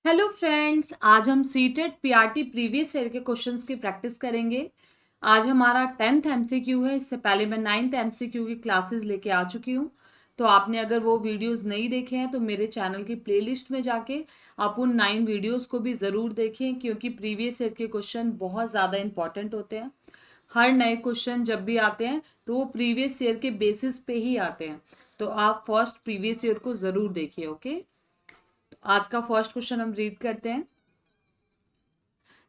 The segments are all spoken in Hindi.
हेलो फ्रेंड्स, आज हम सीटेट पीआरटी प्रीवियस ईयर के क्वेश्चंस की प्रैक्टिस करेंगे। आज हमारा 10th एमसीक्यू है। इससे पहले मैं 9th एमसीक्यू की क्लासेस लेके आ चुकी हूँ। तो आपने अगर वो वीडियोस नहीं देखे हैं तो मेरे चैनल की प्लेलिस्ट में जाके आप उन 9 वीडियोस को भी ज़रूर देखें, क्योंकि प्रीवियस ईयर के क्वेश्चन बहुत ज़्यादा इंपॉर्टेंट होते हैं। हर नए क्वेश्चन जब भी आते हैं तो वो प्रीवियस ईयर के बेसिस पे ही आते हैं। तो आप फर्स्ट प्रीवियस ईयर को ज़रूर देखिए। ओके, आज का फर्स्ट क्वेश्चन हम रीड करते हैं।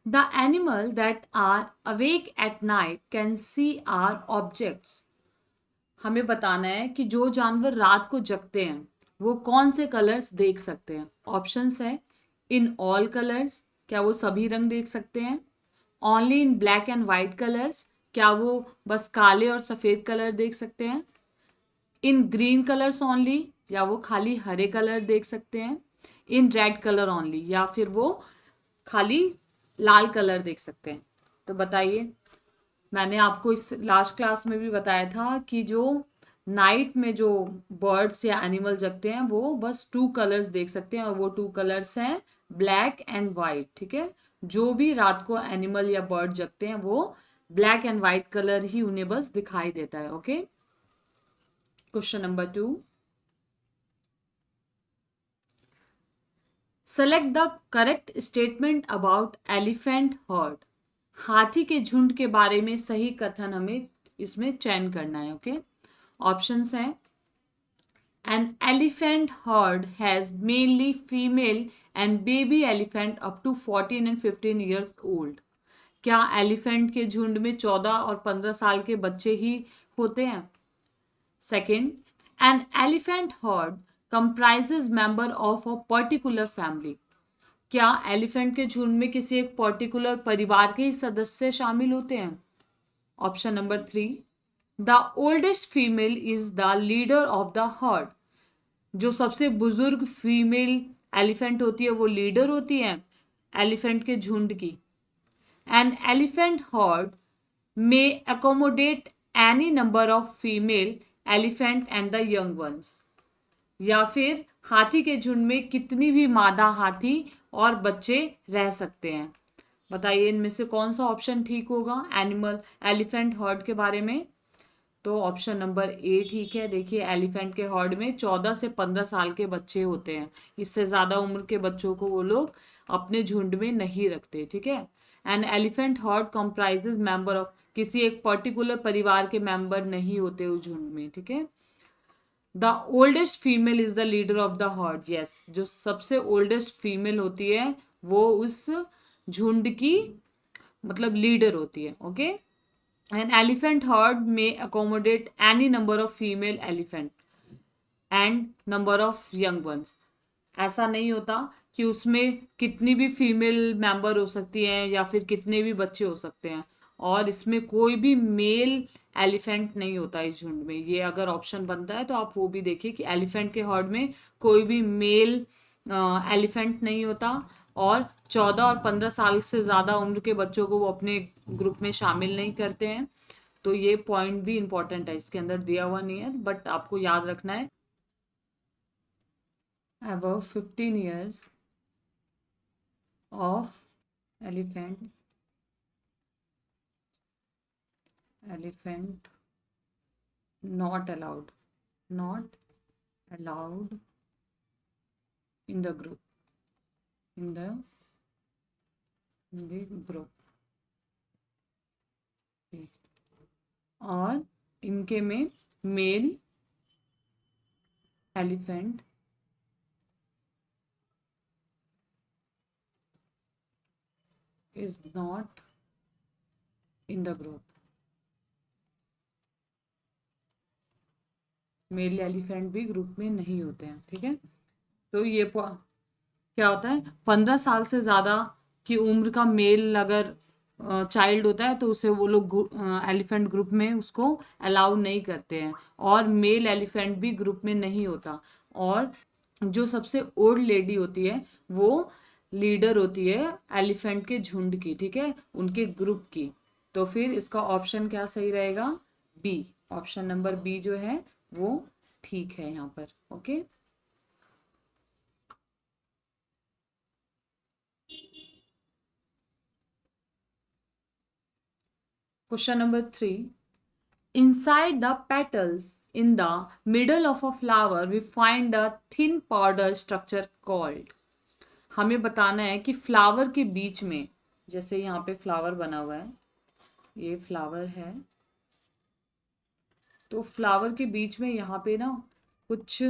The animal that are awake at night can see our objects. हमें बताना है कि जो जानवर रात को जगते हैं वो कौन से कलर्स देख सकते हैं। ऑप्शंस है इन ऑल कलर्स, क्या वो सभी रंग देख सकते हैं। Only in black and white colours, क्या वो बस काले और सफ़ेद कलर देख सकते हैं। इन ग्रीन कलर्स ओनली, या वो खाली हरे कलर देख सकते हैं। इन रेड कलर ओनली, या फिर वो खाली लाल कलर देख सकते हैं। तो बताइए, मैंने आपको इस लास्ट क्लास में भी बताया था कि जो नाइट में जो बर्ड्स या एनिमल जगते हैं वो बस 2 कलर्स देख सकते हैं, और वो 2 कलर्स हैं ब्लैक एंड वाइट। ठीक है, जो भी रात को एनिमल या बर्ड जगते हैं वो ब्लैक एंड वाइट कलर ही उन्हें बस दिखाई देता है। Okay, question number 2। Select the correct statement about elephant heard. हाथी के झुंड के बारे में सही कथन हमें इसमें चयन करना है। ओके, ऑप्शंस हैं an elephant herd has mainly female and baby elephant up to 14 and 15 years old. क्या एलिफेंट के झुंड में 14 और 15 साल के बच्चे ही होते हैं। Second, N elephant heard comprises member of a particular family। क्या एलिफेंट के झुंड में किसी एक पर्टिकुलर परिवार के ही सदस्य शामिल होते हैं। Option number 3, the oldest female is the leader of the heard. जो सबसे बुजुर्ग फीमेल एलिफेंट होती है वो लीडर होती है एलिफेंट के झुंड की। N elephant heard may accommodate any number of female elephant and the young ones. या फिर हाथी के झुंड में कितनी भी मादा हाथी और बच्चे रह सकते हैं। बताइए, इनमें से कौन सा ऑप्शन ठीक होगा एनिमल एलिफेंट हर्ड के बारे में। तो ऑप्शन नंबर ए ठीक है। देखिए, एलिफेंट के हर्ड में 14 से 15 साल के बच्चे होते हैं। इससे ज़्यादा उम्र के बच्चों को वो लोग अपने झुंड में नहीं रखते। ठीक है, N elephant heard comprises member of, किसी एक पर्टिकुलर परिवार के मेंबर नहीं होते उस झुंड में। ठीक है, the oldest female is the leader of the heard. Yes, जो सबसे ओल्डेस्ट फीमेल होती है वो उस झुंड की मतलब लीडर होती है। ओके, एन एलिफेंट हर्ड में accommodate any number of female elephant and number of young ones. ऐसा नहीं होता कि उसमें कितनी भी फीमेल मेंबर हो सकती हैं या फिर कितने भी बच्चे हो सकते हैं, और इसमें कोई भी मेल एलिफेंट नहीं होता इस झुंड में। ये अगर ऑप्शन बनता है तो आप वो भी देखिए कि एलिफेंट के हर्ड में कोई भी मेल एलिफेंट नहीं होता, और 14 और 15 साल से ज़्यादा उम्र के बच्चों को वो अपने ग्रुप में शामिल नहीं करते हैं। तो ये पॉइंट भी इंपॉर्टेंट है, इसके अंदर दिया हुआ नहीं है बट आपको याद रखना है। above 15 years of elephant elephant not allowed, not allowed in the group, in the group। और इनके में mail elephant is not in the group। Mail elephant भी ग्रुप में नहीं होते हैं। ठीक है, तो ये क्या होता है, 15 साल से ज़्यादा की उम्र का मेल अगर चाइल्ड होता है तो उसे वो लोग एलिफेंट ग्रुप में उसको अलाउ नहीं करते हैं, और मेल एलिफेंट भी ग्रुप में नहीं होता। और जो सबसे ओल्ड लेडी होती है वो लीडर होती है एलिफेंट के झुंड की। ठीक है, उनके ग्रुप की। तो फिर इसका ऑप्शन क्या सही रहेगा, बी। ऑप्शन नंबर बी जो है वो ठीक है यहाँ पर। Okay, question number 3, inside the petals in the middle of a flower we find a thin powder structure called. हमें बताना है कि फ्लावर के बीच में, जैसे यहाँ पे फ्लावर बना हुआ है, ये फ्लावर है, तो फ्लावर के बीच में यहाँ पे ना कुछ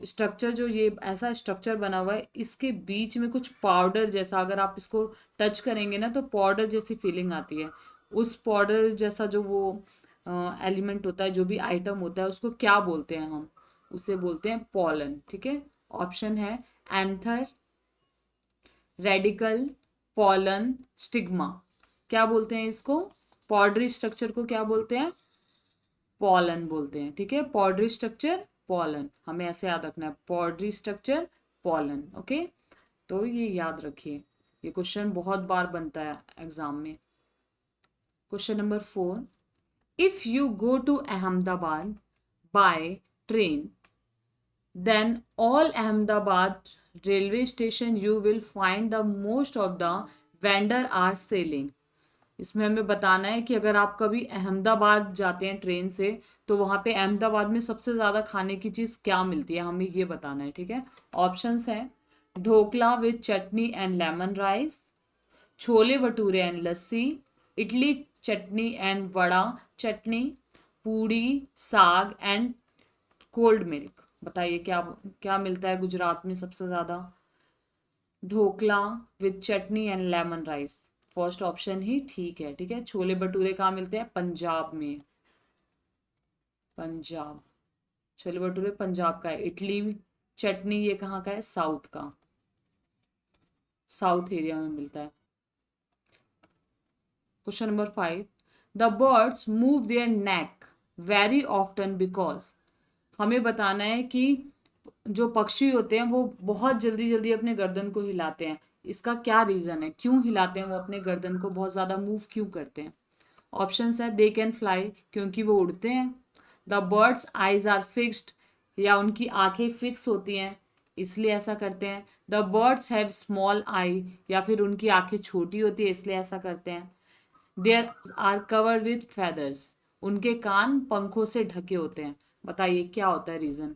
स्ट्रक्चर, जो ये ऐसा स्ट्रक्चर बना हुआ है, इसके बीच में कुछ पाउडर जैसा, अगर आप इसको टच करेंगे ना तो पाउडर जैसी फीलिंग आती है। उस पाउडर जैसा जो वो एलिमेंट होता है, जो भी आइटम होता है, उसको क्या बोलते हैं हम? उसे बोलते हैं पॉलन। ठीक है, ऑप्शन है एंथर, रेडिकल, पॉलन, स्टिग्मा। क्या बोलते हैं इसको? पाउडरी स्ट्रक्चर को क्या बोलते हैं? पॉलन बोलते हैं। ठीक है, पाउडरी स्ट्रक्चर पॉलन, हमें ऐसे याद रखना है, पाउडरी स्ट्रक्चर पॉलन। ओके, तो ये याद रखिए, ये क्वेश्चन बहुत बार बनता है एग्जाम में। Question number 4, if you go to Ahmedabad by train then all Ahmedabad railway station you will find the most of the vendor are selling. इसमें हमें बताना है कि अगर आप कभी अहमदाबाद जाते हैं ट्रेन से, तो वहाँ पे अहमदाबाद में सबसे ज़्यादा खाने की चीज़ क्या मिलती है, हमें ये बताना है। ठीक है, ऑप्शंस हैं dhokla with chutney and lemon rice, chole bhature and lassi, idli chutney and vada chutney, puri saag and cold milk. बताइए क्या क्या मिलता है गुजरात में सबसे ज़्यादा? Dhokla with chutney and lemon rice, first option ही ठीक है। ठीक है, छोले भटूरे कहाँ मिलते हैं? पंजाब में, पंजाब, छोले भटूरे पंजाब का है। इडली चटनी ये कहाँ का है? साउथ का, साउथ एरिया में मिलता है। Question number 5, the birds move their neck very often because. हमें बताना है कि जो पक्षी होते हैं वो बहुत जल्दी जल्दी अपने गर्दन को हिलाते हैं, इसका क्या रीज़न है, क्यों हिलाते हैं वो अपने गर्दन को, बहुत ज़्यादा मूव क्यों करते हैं? ऑप्शंस है दे कैन फ्लाई, क्योंकि वो उड़ते हैं, the birds eyes are fixed, या उनकी आंखें फिक्स होती हैं इसलिए ऐसा करते हैं, the birds have small I, या फिर उनकी आंखें छोटी होती है इसलिए ऐसा करते हैं, there are covered with feathers, उनके कान पंखों से ढके होते हैं। बताइए क्या होता है रीज़न?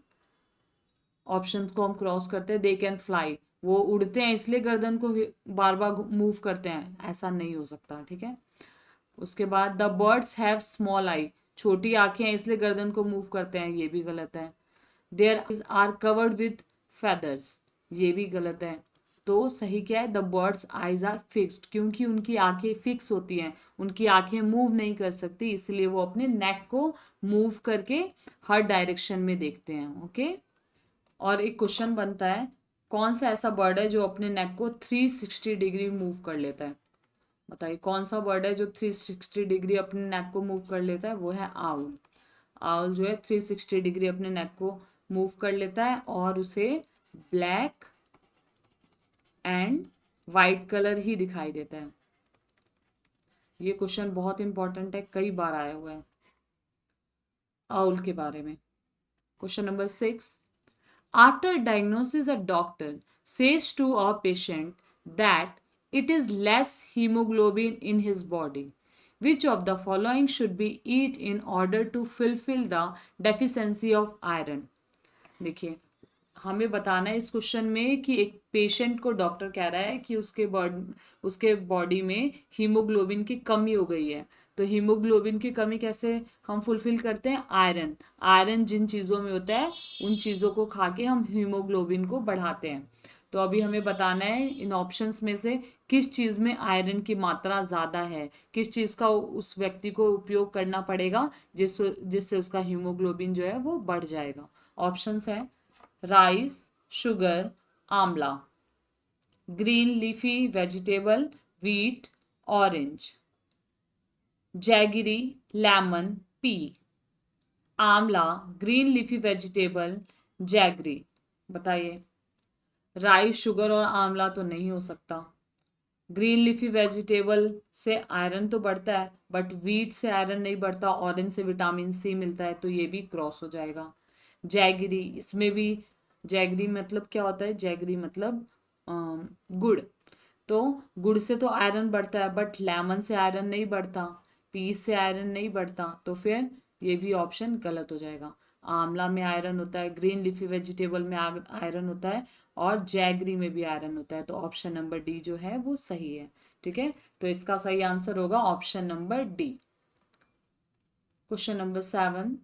ऑप्शन को हम क्रॉस करते हैं, दे कैन फ्लाई, वो उड़ते हैं इसलिए गर्दन को बार बार मूव करते हैं, ऐसा नहीं हो सकता। ठीक है, उसके बाद the birds have small I, छोटी आंखें हैं इसलिए गर्दन को मूव करते हैं, ये भी गलत है। There are covered with feathers, ये भी गलत है। तो सही क्या है? The birds eyes are fixed, क्योंकि उनकी आंखें फिक्स होती हैं, उनकी आंखें मूव नहीं कर सकती, इसलिए वो अपने नेक को मूव करके हर डायरेक्शन में देखते हैं। ओके, और एक क्वेश्चन बनता है, कौन सा ऐसा बर्ड है जो अपने नेक को 360 डिग्री मूव कर लेता है? बताइए कौन सा बर्ड है जो 360 डिग्री अपने नेक को मूव कर लेता है? वो है आउल। आउल जो है 360 डिग्री अपने नेक को मूव कर लेता है, और उसे ब्लैक एंड वाइट कलर ही दिखाई देता है। ये क्वेश्चन बहुत इंपॉर्टेंट है, कई बार आया हुआ है आउल के बारे में। Question number 6, after diagnosis, a doctor says to a patient that it is less hemoglobin in his body. Which of the following should be eat in order to fulfill the deficiency of iron? देखिए, हमें बताना है इस क्वेश्चन में कि एक पेशेंट को डॉक्टर कह रहा है कि उसके बॉडी में हीमोग्लोबिन की कमी हो गई है। तो हीमोग्लोबिन की कमी कैसे हम फुलफिल करते हैं? आयरन, आयरन जिन चीज़ों में होता है उन चीज़ों को खा के हम हीमोग्लोबिन को बढ़ाते हैं। तो अभी हमें बताना है इन ऑप्शंस में से किस चीज़ में आयरन की मात्रा ज़्यादा है, किस चीज़ का उस व्यक्ति को उपयोग करना पड़ेगा जिससे उसका हीमोग्लोबिन जो है वो बढ़ जाएगा। ऑप्शंस है राइस, शुगर, आंवला, green leafy vegetable, wheat, orange, jaggery, lemon, P. आंवला, ग्रीन लीफी वेजिटेबल, जैगरी। बताइए, राइस, शुगर और आंवला तो नहीं हो सकता। ग्रीन लीफी वेजिटेबल से आयरन तो बढ़ता है, बट व्हीट से आयरन नहीं बढ़ता, ऑरेंज से विटामिन सी मिलता है, तो ये भी क्रॉस हो जाएगा। जैगरी, इसमें भी जैगरी मतलब क्या होता है? जैगरी मतलब गुड़, तो गुड़ से तो आयरन बढ़ता है, बट लेमन से आयरन नहीं बढ़ता, पी से आयरन नहीं बढ़ता, तो फिर ये भी ऑप्शन गलत हो जाएगा। आंवला में आयरन होता है, ग्रीन लीफी वेजिटेबल में आयरन होता है, और जैगरी में भी आयरन होता है, तो ऑप्शन नंबर डी जो है वो सही है। ठीक है, तो इसका सही आंसर होगा option number D. Question number 7,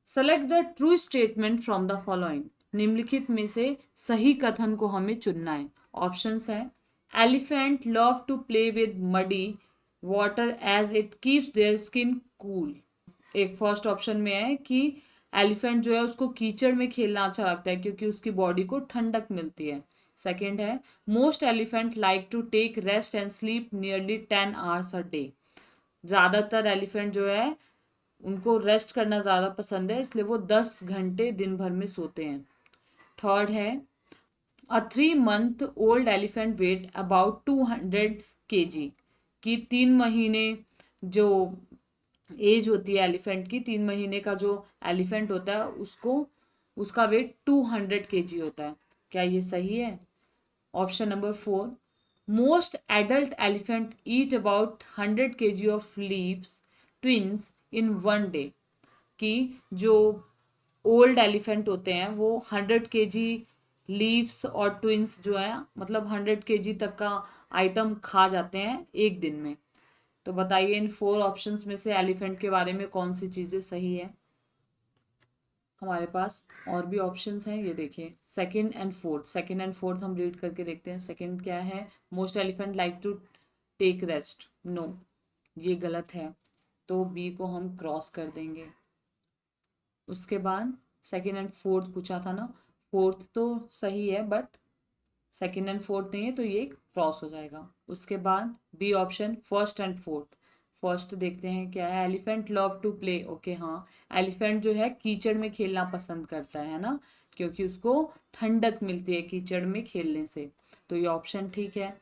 select the true statement from the following. निम्नलिखित में से सही कथन को हमें चुनना है। ऑप्शंस है, elephant love to play with muddy water as it keeps their skin cool. एक फर्स्ट ऑप्शन में है कि एलिफेंट जो है उसको कीचड़ में खेलना अच्छा लगता है क्योंकि उसकी बॉडी को ठंडक मिलती है। सेकेंड है, most elephant like to take rest and sleep nearly 10 hours a day. ज़्यादातर एलिफेंट जो है उनको रेस्ट करना ज़्यादा पसंद है, इसलिए वो 10 घंटे दिन भर में सोते हैं। थर्ड है, a 3 month old elephant weight about 200 kg। कि 3 महीने जो एज होती है एलिफेंट की, 3 महीने का जो एलिफेंट होता है उसको उसका वेट 200 kg होता है। क्या ये सही है? Option number 4, most adult elephant eat about 100 kg of leaves twins in 1 day। कि जो ओल्ड एलिफेंट होते हैं वो 100 kg लीव्स और ट्विंस जो है मतलब 100 kg तक का आइटम खा जाते हैं एक दिन में। तो बताइए इन 4 ऑप्शंस में से एलिफेंट के बारे में कौन सी चीज़ें सही है? हमारे पास और भी ऑप्शंस हैं, ये देखिए second and fourth. Second and fourth हम रीड करके देखते हैं। सेकंड क्या है? Most elephant like to take rest. No, ये गलत है, तो बी को हम क्रॉस कर देंगे। उसके बाद सेकंड एंड फोर्थ पूछा था ना, फोर्थ तो सही है बट सेकंड एंड फोर्थ नहीं है, तो ये क्रॉस हो जाएगा। उसके बाद B option first and fourth. First देखते हैं क्या है, elephant love to play. Okay हाँ, एलिफेंट जो है कीचड़ में खेलना पसंद करता है ना, क्योंकि उसको ठंडक मिलती है कीचड़ में खेलने से, तो ये ऑप्शन ठीक है।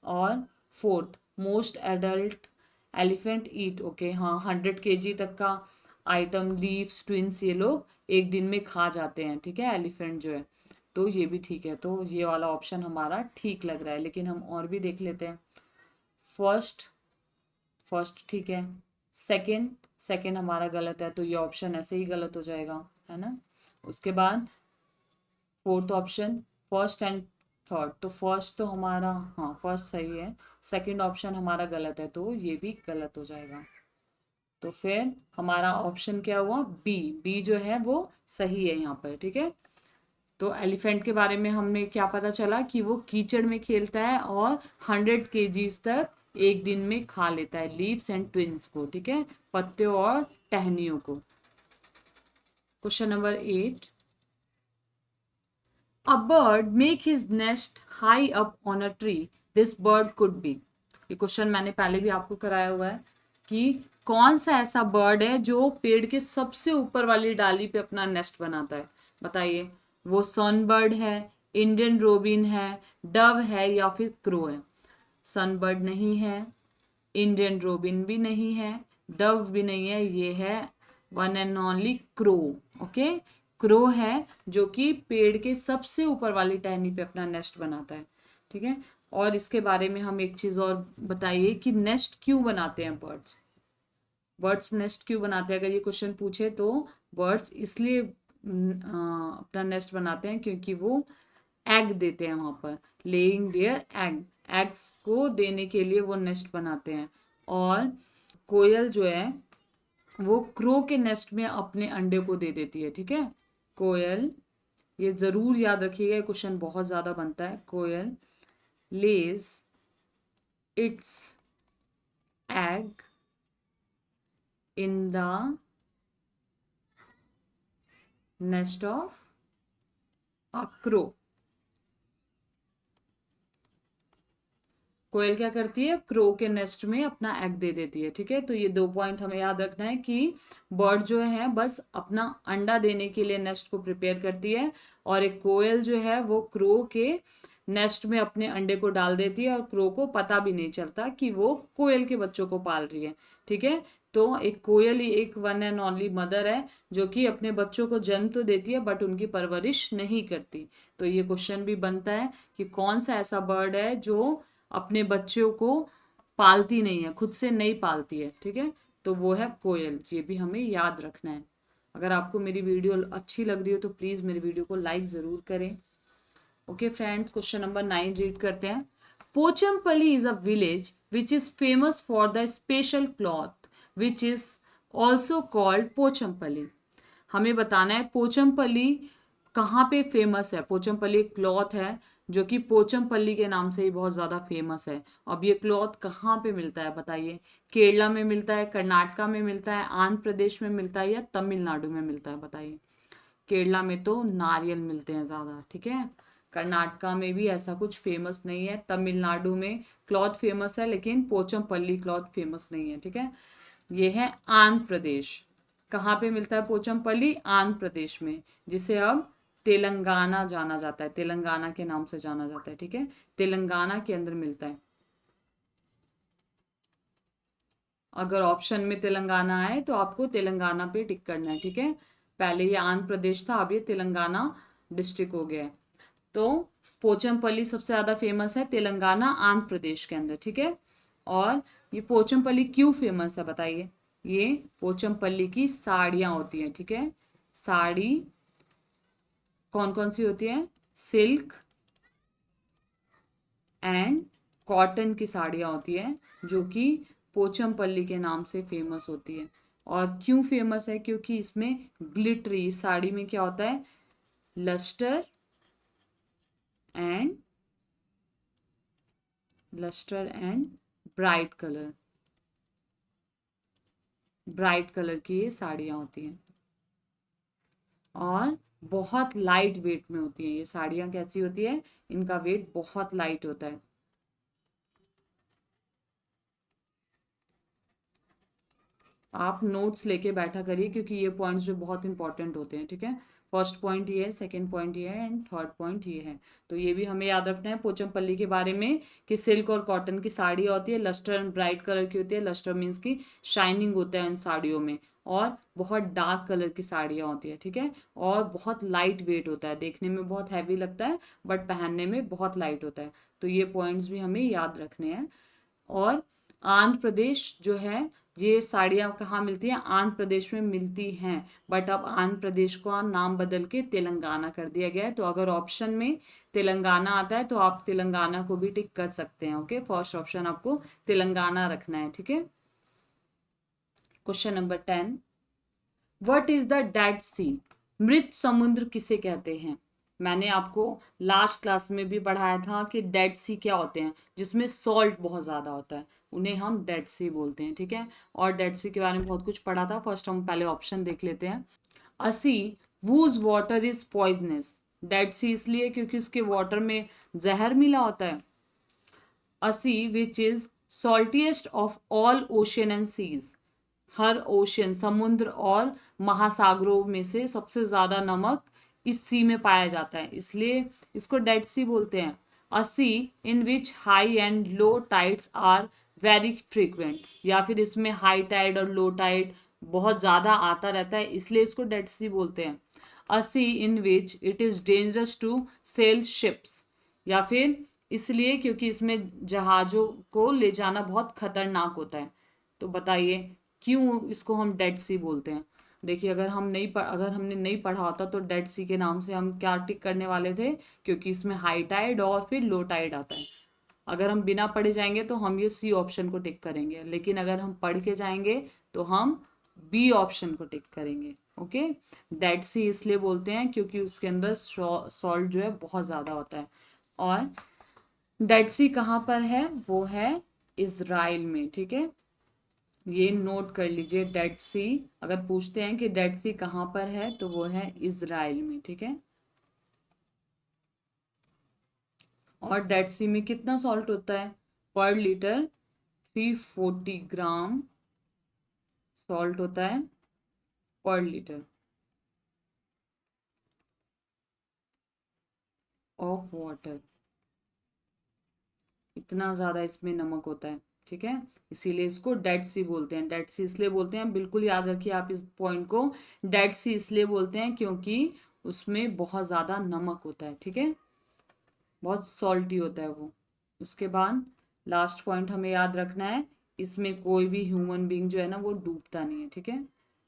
और फोर्थ, मोस्ट एडल्ट एलिफेंट ईट। ओके हाँ, 100 kg तक का आइटम लीव्स ट्विंस ये लोग एक दिन में खा जाते हैं। ठीक है, एलिफेंट जो है, तो ये भी ठीक है, तो ये वाला ऑप्शन हमारा ठीक लग रहा है। लेकिन हम और भी देख लेते हैं। फर्स्ट फर्स्ट ठीक है, सेकंड सेकंड हमारा गलत है, तो ये ऑप्शन ऐसे ही गलत हो जाएगा, है ना। उसके बाद fourth option, first and third, तो फर्स्ट तो हमारा, हाँ फर्स्ट सही है, सेकंड ऑप्शन हमारा गलत है, तो ये भी गलत हो जाएगा। तो फिर हमारा ऑप्शन क्या हुआ? बी। बी जो है वो सही है यहाँ पर। ठीक है, तो एलिफेंट के बारे में हमने क्या पता चला कि वो कीचड़ में खेलता है और 100 kgs तक एक दिन में खा लेता है लीव्स एंड ट्विंस को। ठीक है, पत्तियों और टहनियों को। Question number 8, a bird make his nest high up on a tree, this bird could be. ये क्वेश्चन मैंने पहले भी आपको कराया हुआ है कि कौन सा ऐसा बर्ड है जो पेड़ के सबसे ऊपर वाली डाली पे अपना नेस्ट बनाता है? बताइए, वो सनबर्ड है, इंडियन रोबिन है, डव है, या फिर क्रो है? सनबर्ड नहीं है, इंडियन रोबिन भी नहीं है, डव भी नहीं है, ये है one and only crow. Okay, crow है जो कि पेड़ के सबसे ऊपर वाली टहनी पे अपना नेस्ट बनाता है। ठीक है, और इसके बारे में हम एक चीज और बताइए कि नेस्ट क्यों बनाते हैं बर्ड्स? बर्ड्स नेस्ट क्यों बनाते हैं? अगर ये क्वेश्चन पूछे तो बर्ड्स इसलिए अपना नेस्ट बनाते हैं क्योंकि वो एग देते हैं वहां पर, लेइंग देयर एग, एग्स को देने के लिए वो नेस्ट बनाते हैं। और कोयल जो है वो क्रो के नेस्ट में अपने अंडे को दे देती है। ठीक है, कोयल, ये जरूर याद रखिएगा, क्वेश्चन बहुत ज्यादा बनता है। Koel lays its egg in the nest of a crow. कोयल क्या करती है? क्रो के नेस्ट में अपना एग दे देती है। ठीक है, तो ये 2 पॉइंट हमें याद रखना है कि बर्ड जो है बस अपना अंडा देने के लिए नेस्ट को प्रिपेयर करती है, और एक कोयल जो है वो क्रो के नेस्ट में अपने अंडे को डाल देती है, और क्रो को पता भी नहीं चलता कि वो कोयल के बच्चों को पाल रही है। ठीक है, तो एक कोयल ही एक वन एंड ओनली मदर है जो कि अपने बच्चों को जन्म तो देती है बट उनकी परवरिश नहीं करती। तो ये क्वेश्चन भी बनता है कि कौन सा ऐसा बर्ड है जो अपने बच्चों को पालती नहीं है, खुद से नहीं पालती है, ठीक है, तो वो है कोयल। ये भी हमें याद रखना है। अगर आपको मेरी वीडियो अच्छी लग रही हो तो प्लीज़ मेरी वीडियो को लाइक ज़रूर करें। Okay friends, question number 9 read करते हैं। Pochampally is a village which is famous for the special cloth which is also called Pochampally. हमें बताना है पोचमपल्ली कहाँ पे फेमस है। पोचमपल्ली एक क्लॉथ है जो कि पोचमपल्ली के नाम से ही बहुत ज़्यादा फेमस है। अब ये क्लॉथ कहाँ पे मिलता है बताइए। केरला में मिलता है, कर्नाटका में मिलता है, आंध्र प्रदेश में मिलता है या तमिलनाडु में मिलता है बताइए। केरला में तो नारियल मिलते हैं ज़्यादा, ठीक है। कर्नाटका में भी ऐसा कुछ फेमस नहीं है। तमिलनाडु में क्लॉथ फेमस है लेकिन पोचमपल्ली क्लॉथ फेमस नहीं है, ठीक है। ये है आंध्र प्रदेश। कहाँ पे मिलता है पोचमपल्ली? आंध्र प्रदेश में, जिसे अब तेलंगाना जाना जाता है, तेलंगाना के नाम से जाना जाता है, ठीक है। तेलंगाना के अंदर मिलता है। अगर ऑप्शन में तेलंगाना आए तो आपको तेलंगाना पे टिक करना है, ठीक है। पहले ये आंध्र प्रदेश था, अब ये तेलंगाना डिस्ट्रिक्ट हो गया है। तो पोचमपल्ली सबसे ज़्यादा फेमस है तेलंगाना आंध्र प्रदेश के अंदर, ठीक है। और ये पोचमपल्ली क्यों फेमस है बताइए। ये पोचमपल्ली की साड़ियाँ होती हैं, ठीक है। साड़ी कौन कौन सी होती है? सिल्क एंड कॉटन की साड़ियाँ होती हैं जो कि पोचमपल्ली के नाम से फेमस होती है। और क्यों फेमस है? क्योंकि इसमें ग्लिटरी, साड़ी में क्या होता है? Lustre and bright colour, bright colour की ये साड़ियाँ होती हैं और बहुत लाइट वेट में होती हैं। ये साड़ियाँ कैसी होती है? इनका वेट बहुत लाइट होता है। आप नोट्स लेके बैठा करिए क्योंकि ये पॉइंट्स जो बहुत इंपॉर्टेंट होते हैं, ठीक है। फर्स्ट पॉइंट ये है, सेकंड पॉइंट ये है एंड थर्ड पॉइंट ये है। तो ये भी हमें याद रखना है पोचमपल्ली के बारे में कि सिल्क और कॉटन की साड़ी होती है, लस्टर एंड ब्राइट कलर की होती है। लस्टर मीन्स की शाइनिंग होता है इन साड़ियों में, और बहुत डार्क कलर की साड़ियाँ होती है, ठीक है। और बहुत लाइट वेट होता है, देखने में बहुत हैवी लगता है बट पहनने में बहुत लाइट होता है। तो ये पॉइंट्स भी हमें याद रखने हैं। और आंध्र प्रदेश जो है, ये साड़ियाँ कहाँ मिलती हैं? आंध्र प्रदेश में मिलती हैं, बट अब आंध्र प्रदेश का नाम बदल के तेलंगाना कर दिया गया है। तो अगर ऑप्शन में तेलंगाना आता है तो आप तेलंगाना को भी टिक कर सकते हैं। ओके, फर्स्ट ऑप्शन आपको तेलंगाना रखना है, ठीक है। Question number 10, what is the Dead Sea? मृत समुद्र किसे कहते हैं? मैंने आपको लास्ट क्लास में भी पढ़ाया था कि डेड सी क्या होते हैं, जिसमें सॉल्ट बहुत ज़्यादा होता है, उन्हें हम डेड सी बोलते हैं, ठीक है। और डेड सी के बारे में बहुत कुछ पढ़ा था। फर्स्ट हम पहले ऑप्शन देख लेते हैं। A sea whose water is poisonous. Dead Sea इसलिए क्योंकि उसके वाटर में जहर मिला होता है। A sea which is saltiest of all ocean and seas. हर ओशन, समुद्र और महासागरों में से सबसे ज्यादा नमक इस सी में पाया जाता है, इसलिए इसको डेड सी बोलते हैं। A sea in which high and low tides are very frequent, या फिर इसमें हाई टाइड और लो टाइड बहुत ज़्यादा आता रहता है, इसलिए इसको डेड सी बोलते हैं। A sea in which it is dangerous to sail ships, या फिर इसलिए क्योंकि इसमें जहाज़ों को ले जाना बहुत खतरनाक होता है। तो बताइए क्यों इसको हम डेड सी बोलते हैं। देखिए, अगर हमने नहीं पढ़ा होता तो डेड सी के नाम से हम क्या टिक करने वाले थे? क्योंकि इसमें हाई टाइड और फिर लो टाइड आता है। अगर हम बिना पढ़े जाएंगे तो हम ये सी ऑप्शन को टिक करेंगे, लेकिन अगर हम पढ़ के जाएंगे तो हम बी ऑप्शन को टिक करेंगे। ओके, डेड सी इसलिए बोलते हैं क्योंकि उसके अंदर सॉल्ट जो है बहुत ज़्यादा होता है। और डेड सी कहाँ पर है? वो है इज़राइल में, ठीक है। ये नोट कर लीजिए, डेड सी अगर पूछते हैं कि डेड सी कहाँ पर है तो वो है इज़राइल में, ठीक है। और डेड सी में कितना सॉल्ट होता है? पर लीटर 340 ग्राम सॉल्ट होता है पर लीटर ऑफ वाटर। इतना ज़्यादा इसमें नमक होता है, ठीक है। इसीलिए इसको डेड सी बोलते हैं। डेड सी इसलिए बोलते हैं, बिल्कुल याद रखिए आप इस पॉइंट को, डेड सी इसलिए बोलते हैं क्योंकि उसमें बहुत ज़्यादा नमक होता है, ठीक है। बहुत सॉल्टी होता है वो। उसके बाद लास्ट पॉइंट हमें याद रखना है, इसमें कोई भी ह्यूमन बीइंग जो है ना वो डूबता नहीं है, ठीक है।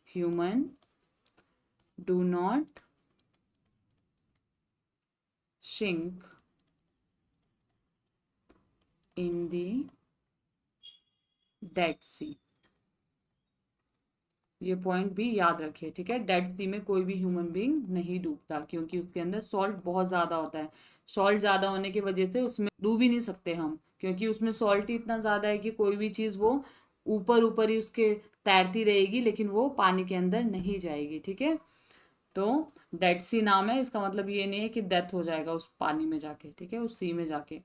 Human do not sink in the Dead Sea. ये पॉइंट भी याद रखिए, ठीक है। डेड सी में कोई भी ह्यूमन बीइंग नहीं डूबता, क्योंकि उसके अंदर सॉल्ट बहुत ज़्यादा होता है। सॉल्ट ज़्यादा होने की वजह से उसमें डूब ही नहीं सकते हम, क्योंकि उसमें सॉल्ट ही इतना ज़्यादा है कि कोई भी चीज़ वो ऊपर ऊपर ही उसके तैरती रहेगी, लेकिन वो पानी के अंदर नहीं जाएगी, ठीक है। तो डेड सी नाम है, इसका मतलब ये नहीं है कि डेथ हो जाएगा उस पानी में जाके, ठीक है, उस सी में जाके।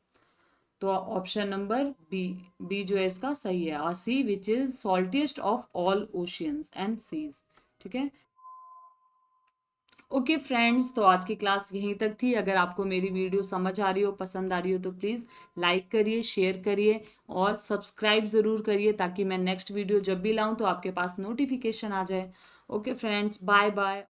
तो ऑप्शन नंबर बी, बी जो है इसका सही है, a sea which is saltiest of all oceans and seas, ठीक है। ओके फ्रेंड्स, तो आज की क्लास यहीं तक थी। अगर आपको मेरी वीडियो समझ आ रही हो, पसंद आ रही हो, तो प्लीज़ लाइक करिए, शेयर करिए और सब्सक्राइब ज़रूर करिए, ताकि मैं नेक्स्ट वीडियो जब भी लाऊं तो आपके पास नोटिफिकेशन आ जाए। Okay friends, bye bye.